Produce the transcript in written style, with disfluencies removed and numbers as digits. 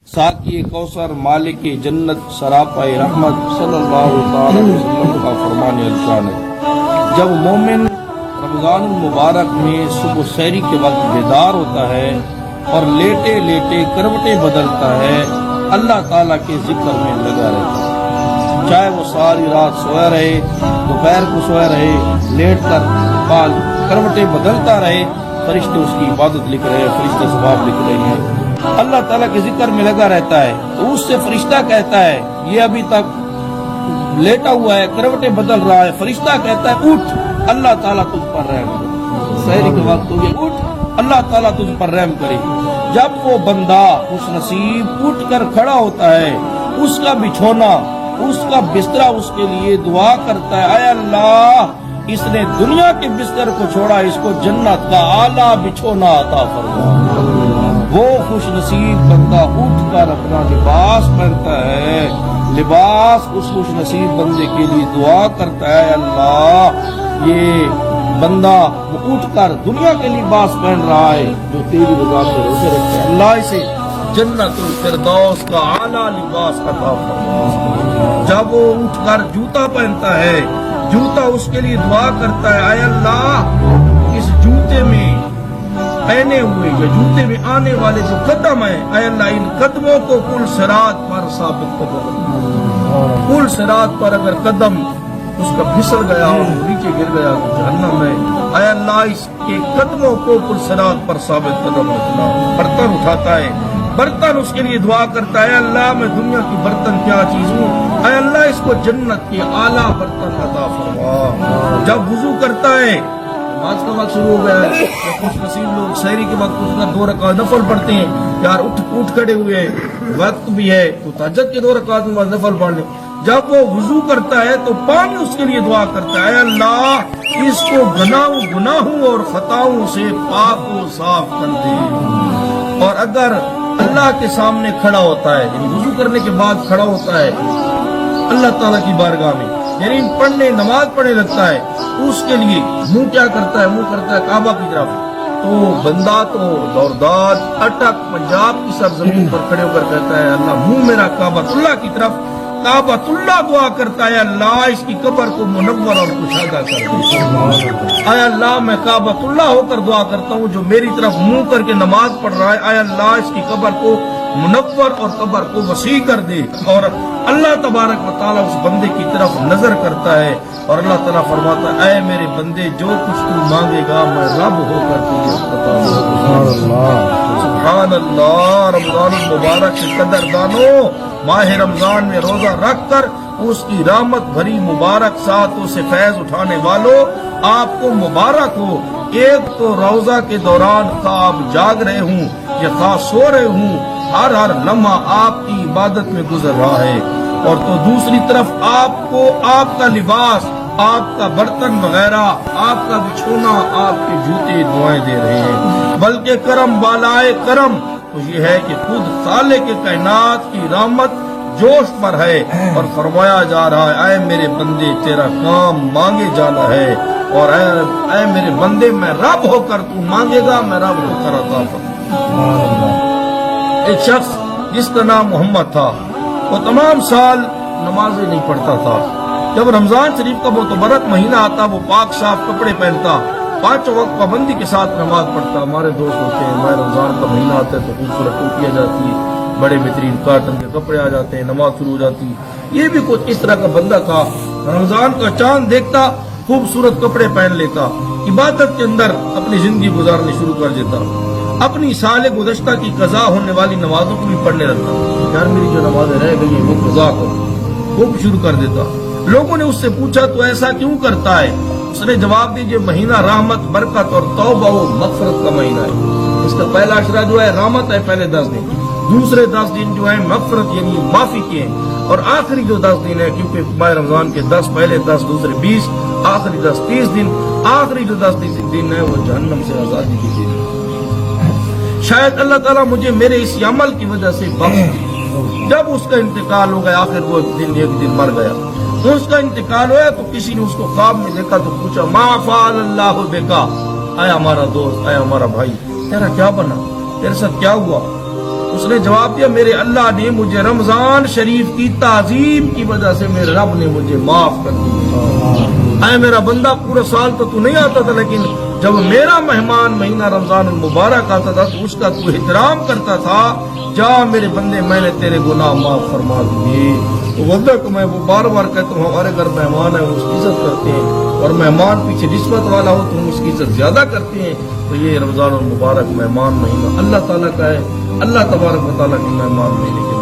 साकी कौसर मालिक जन्नत सरापाए रहमत सल्लल्लाहु ताला अलैहि वसल्लम का फरमान इरशाद है। जब मोमिन रमज़ान मुबारक में सुबह सहरी के वक्त बेदार होता है और लेटे लेटे करवटें बदलता है, अल्लाह ताला के जिक्र में लगा रहता है। चाहे वो सारी रात सोया रहे, दोपहर को सोया रहे, लेट कर बाल करवटें बदलता रहे, फरिश्ते उसकी इबादत लिख रहे हैं, फरिश्ते सवाब लिख रहे हैं। अल्लाह ताला के जिक्र में लगा रहता है। उससे फरिश्ता कहता है ये अभी तक लेटा हुआ है, करवटें बदल रहा है। फरिश्ता कहता है उठ, अल्लाह ताला तुझ पर रहम करे। सहरी के वक्त हो गया, उठ, अल्लाह ताला तुझ पर रहम करे। जब वो बंदा खुश नसीब उठ कर खड़ा होता है, उसका बिछोना, उसका बिस्तरा उसके लिए दुआ करता है, आय अल्लाह इसने दुनिया के बिस्तर को छोड़ा, इसको जन्नत का आला बिछोना अता फरमा। वो खुश नसीब बंदा उठ कर अपना लिबास पहनता है, लिबास उस खुश नसीब बंदे के लिए दुआ करता है, अल्लाह ये बंदा उठ कर दुनिया के लिबास पहन रहा है जो तेरी रज़ा से रोजे रखते हैं, अल्लाह इसे जन्नतुल फिरदौस का आला लिबास अता फरमा। जब वो उठ कर जूता पहनता है, जूता उसके लिए दुआ करता है, आय अल्लाह इस जूते में पहने हुए या जूते में आने वाले जो कदम है, आय अल्लाह इन कदमों को पुल सिरात पर साबित कर दे। पुल सिरात पर अगर कदम उसका फिसल गया और नीचे गिर गया तो जहन्नम है। आय अल्लाह इसके कदमों को पुल सिरात पर साबित कदम रखना। बर्तन उठाता है, बर्तन उसके लिए दुआ करता है, अल्लाह मैं दुनिया की बर्तन क्या चीज हूँ, आय अल्लाह इसको जन्नत के आला बर्तन अता फरमा। जब वुजू करता है, नमाज का वक्त शुरू हो गया है, तो खुश नसीब लोग सहरी के वक्त उसका 2 रकात नफल पढ़ते हैं। यार उठ खड़े हुए वक्त भी है तो तहज्जुद के 2 रकात नमाज नफल पढ़ ले। जब वो वुजू करता है तो पानी उसके लिए दुआ करता है, अल्लाह इसको गुनाहों और खताओं से पाक व साफ कर दे। और अगर अल्लाह के सामने खड़ा होता है, यानी वुजू करने के बाद खड़ा होता है अल्लाह ताला की बारगाह में, यानी पढ़ने नमाज पढ़ने लगता है, उसके लिए मुंह क्या करता है, मुंह करता है काबा की तरफ। तो बंदा तो दौरदार अटक पंजाब की सरजमीन पर खड़े होकर कहता है, अल्लाह मुंह मेरा काबातुल्लाह की तरफ, काबातुल्लाह दुआ करता है, अल्लाह इसकी कब्र को मुनव्वर और कुशादा कर दे। आय अल्लाह मैं काबातुल्लाह होकर दुआ करता हूँ जो मेरी तरफ मुंह करके नमाज पढ़ रहा है, आय अल्लाह इसकी कब्र को मुनव्वर और कब्र को वसी कर दे। और अल्लाह तबारक व तआला उस बंदे की तरफ नजर करता है और अल्लाह ताला फरमाता है, ऐ मेरे बंदे जो कुछ तू मांगेगा मैं रब होकर तुझे अता करूंगा। सुभान अल्लाह। रमजान मुबारक के कदरदानो, माह रमजान में रोजा रख कर उसकी रहमत भरी मुबारक सातों से फैज उठाने वालों, आपको मुबारक हो। एक तो रोजा के दौरान ख्वाब जाग रहे हूँ या खा सो रहे हूँ, हर लम्हा आपकी इबादत में गुजर रहा है, और तो दूसरी तरफ आपको आपका लिबास, आपका बर्तन वगैरह, आपका बिछोना, आपके जूते दुआएं दे रहे हैं। बल्कि करम बालाए करम तो ये है कि खुद खालिक के कायनात की रहमत जोश पर है और फरमाया जा रहा है, ऐ मेरे बंदे तेरा काम मांगे जाना है, और ऐ मेरे बंदे मैं रब होकर तू मांगेगा, मैं रब होकर अता फरमा। एक शख्स जिसका नाम मोहम्मद था, वो तमाम साल नमाजें नहीं पढ़ता था। जब रमजान शरीफ का मुतबरक महीना आता, वो पाक साफ कपड़े पहनता, 5 वक्त पाबंदी के साथ नमाज पढ़ता। हमारे दोस्त होते हैं, हमारे रमजान का महीना आता है तो खूबसूरत टोपियां जाती है, बड़े बेहतरीन कॉटन के कपड़े आ जाते हैं, नमाज शुरू हो जाती है। ये भी कुछ इस तरह का बंदा था। रमजान का चांद देखता, खूबसूरत कपड़े पहन लेता, इबादत के अंदर अपनी जिंदगी गुजारनी शुरू कर देता, अपनी साल गुज़श्ता की कज़ा होने वाली नमाजों को भी पढ़ने लगता। यार मेरी जो नमाजें रह गई है वो कज़ा करो, वो भी शुरू कर देता। लोगों ने उससे पूछा तो ऐसा क्यों करता है? उसने जवाब दिया, महीना रहमत, बरकत और तौबा व मग़फ़िरत का महीना है। इसका पहला अशरा जो है रहमत है, पहले 10 दिन, दूसरे 10 दिन जो है मग़फ़िरत यानी माफी के हैं, और आखिरी जो 10 दिन है, क्योंकि माह रमजान के 10 पहले 10, दूसरे 20, आखिरी 10 30 दिन, आखिरी जो 10 दिन है वो जहन्नम से आजादी की दिन। शायद अल्लाह ताला मुझे मेरे इस अमल की वजह से बख्श दे। जब उसका इंतकाल हो गया, आखिर वो एक दिन मर गया, तो उसका इंतकाल हुआ तो किसी ने उसको ख्वाब में देखा तो पूछा, मा फ़अल अल्लाहु बिका, आया हमारा दोस्त, आया हमारा भाई, तेरा क्या बना, तेरे साथ क्या हुआ? اس نے جواب دیا میرے اللہ نے مجھے رمضان شریف کی تعظیم کی وجہ سے میرے رب نے مجھے معاف کر دیا۔ اے میرا بندہ پورا سال تو نہیں آتا تھا، لیکن جب میرا مہمان مہینہ رمضان المبارک آتا تھا تو اس کا تو احترام کرتا تھا۔ جا میرے بندے میں نے تیرے گناہ معاف فرما دیے۔ تو وعدہ کو میں وہ بار بار کہتا ہوں ہمارے گھر مہمان ہے وہ اس کی عزت کرتے ہیں، اور مہمان پیچھے نسبت والا ہو تو ہم اس کی عزت زیادہ کرتے ہیں۔ تو یہ رمضان المبارک مہمان مہینہ اللہ تعالیٰ کا ہے، اللہ تبارک و تعالیٰ کے مہمان مہینے کے